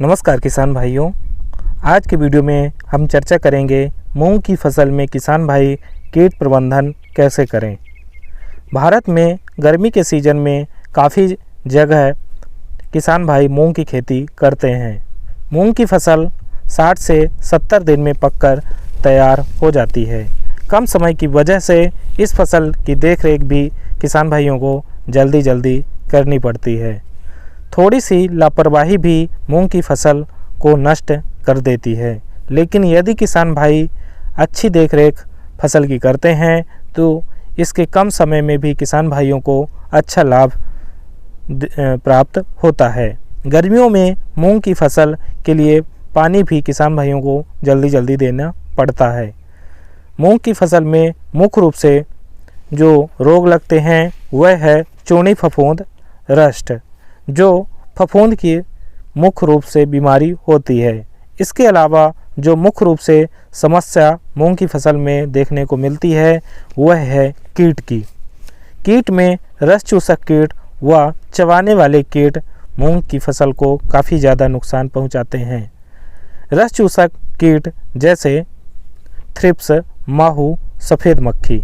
नमस्कार किसान भाइयों, आज के वीडियो में हम चर्चा करेंगे मूंग की फसल में किसान भाई कीट प्रबंधन कैसे करें। भारत में गर्मी के सीज़न में काफ़ी जगह किसान भाई मूंग की खेती करते हैं। मूंग की फसल 60 से 70 दिन में पककर तैयार हो जाती है। कम समय की वजह से इस फसल की देखरेख भी किसान भाइयों को जल्दी करनी पड़ती है। थोड़ी सी लापरवाही भी मूंग की फसल को नष्ट कर देती है, लेकिन यदि किसान भाई अच्छी देखरेख फसल की करते हैं तो इसके कम समय में भी किसान भाइयों को अच्छा लाभ प्राप्त होता है। गर्मियों में मूंग की फसल के लिए पानी भी किसान भाइयों को जल्दी देना पड़ता है। मूंग की फसल में मुख्य रूप से जो रोग लगते हैं वह है चूनी फफूंद रस्ट, जो फफूंद की मुख्य रूप से बीमारी होती है। इसके अलावा जो मुख्य रूप से समस्या मूंग की फसल में देखने को मिलती है वह है कीट की। कीट में रस चूसक कीट व चबाने वाले कीट मूंग की फसल को काफ़ी ज़्यादा नुकसान पहुंचाते हैं। रस चूसक कीट जैसे थ्रिप्स, माहू, सफ़ेद मक्खी।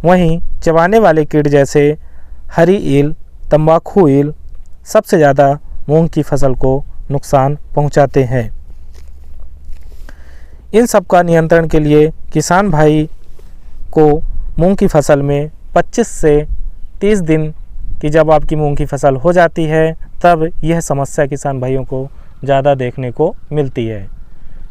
वहीं चबाने वाले कीट जैसे हरी ईल, तंबाकू ईल सबसे ज़्यादा मूंग की फसल को नुकसान पहुंचाते हैं। इन सब का नियंत्रण के लिए किसान भाई को मूंग की फसल में 25 से 30 दिन की जब आपकी मूंग की फसल हो जाती है तब यह समस्या किसान भाइयों को ज़्यादा देखने को मिलती है।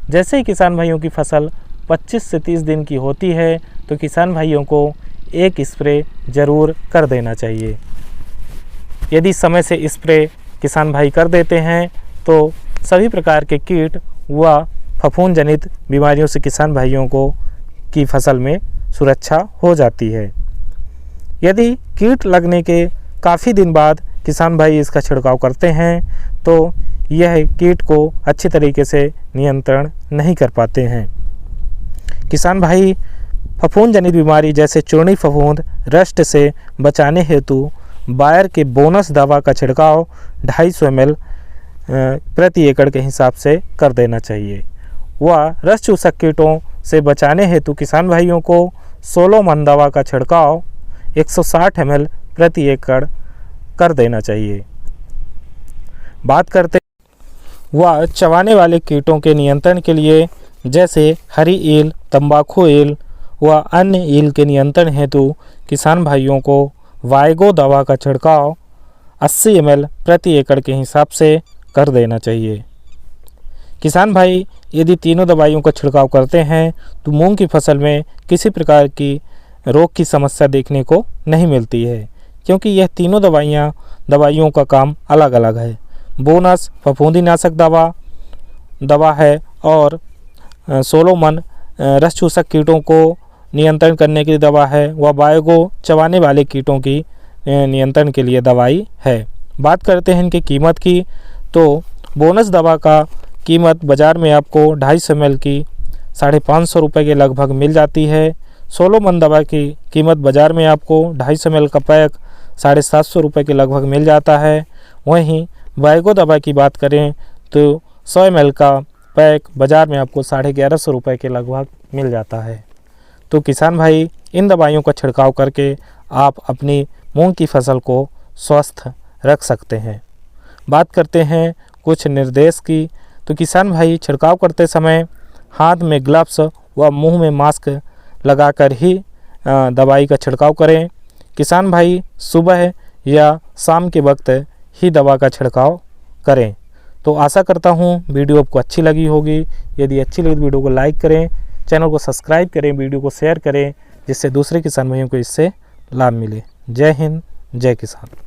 जैसे ही किसान भाइयों की फसल 25 से 30 दिन की होती है तो किसान भाइयों को एक स्प्रे ज़रूर कर देना चाहिए। यदि समय से स्प्रे किसान भाई कर देते हैं तो सभी प्रकार के कीट व फफूंद जनित बीमारियों से किसान भाइयों को की फसल में सुरक्षा हो जाती है। यदि कीट लगने के काफ़ी दिन बाद किसान भाई इसका छिड़काव करते हैं तो यह कीट को अच्छी तरीके से नियंत्रण नहीं कर पाते हैं। किसान भाई फफूंद जनित बीमारी जैसे चूनी फफूंद रस्ट से बचाने हेतु बायर के बोनस दवा का छिड़काव 250 ml प्रति एकड़ के हिसाब से कर देना चाहिए। वह रस चूसक कीटों से बचाने हेतु किसान भाइयों को सोलोमन दवा का छिड़काव 160 ml प्रति एकड़ कर देना चाहिए। बात करते वह चबाने वाले कीटों के नियंत्रण के लिए जैसे हरी ईल, तंबाकू ईल व अन्य ईल के नियंत्रण हेतु किसान भाइयों को वायगो दवा का छिड़काव 80 ml प्रति एकड़ के हिसाब से कर देना चाहिए। किसान भाई यदि तीनों दवाइयों का छिड़काव करते हैं तो मूंग की फसल में किसी प्रकार की रोग की समस्या देखने को नहीं मिलती है, क्योंकि यह तीनों दवाइयों का काम अलग अलग है। बोनस फफूंदीनाशक दवा है और सोलोमन रस चूसक कीटों को नियंत्रण करने की दवा है। वह बायोगो चबाने वाले कीटों की नियंत्रण के लिए दवाई है। बात करते हैं इनकी कीमत की तो बोनस दवा का कीमत बाज़ार में आपको 250 ml की 550 रुपये के लगभग मिल जाती है। सोलोमन दवा की कीमत बाज़ार में आपको 250 ml का पैक 750 रुपये के लगभग मिल जाता है। वहीं बायोगो दवा की बात करें तो 100 ml का पैक बाज़ार में आपको 1150 रुपये के लगभग मिल जाता है। तो किसान भाई इन दवाइयों का छिड़काव करके आप अपनी मूंग की फसल को स्वस्थ रख सकते हैं। बात करते हैं कुछ निर्देश की तो किसान भाई छिड़काव करते समय हाथ में ग्लव्स व मुंह में मास्क लगाकर ही दवाई का छिड़काव करें। किसान भाई सुबह या शाम के वक्त ही दवा का छिड़काव करें। तो आशा करता हूँ वीडियो आपको अच्छी लगी होगी। यदि अच्छी लगी तो वीडियो को लाइक करें, चैनल को सब्सक्राइब करें, वीडियो को शेयर करें, जिससे दूसरे किसान भाइयों को इससे लाभ मिले। जय हिंद, जय किसान।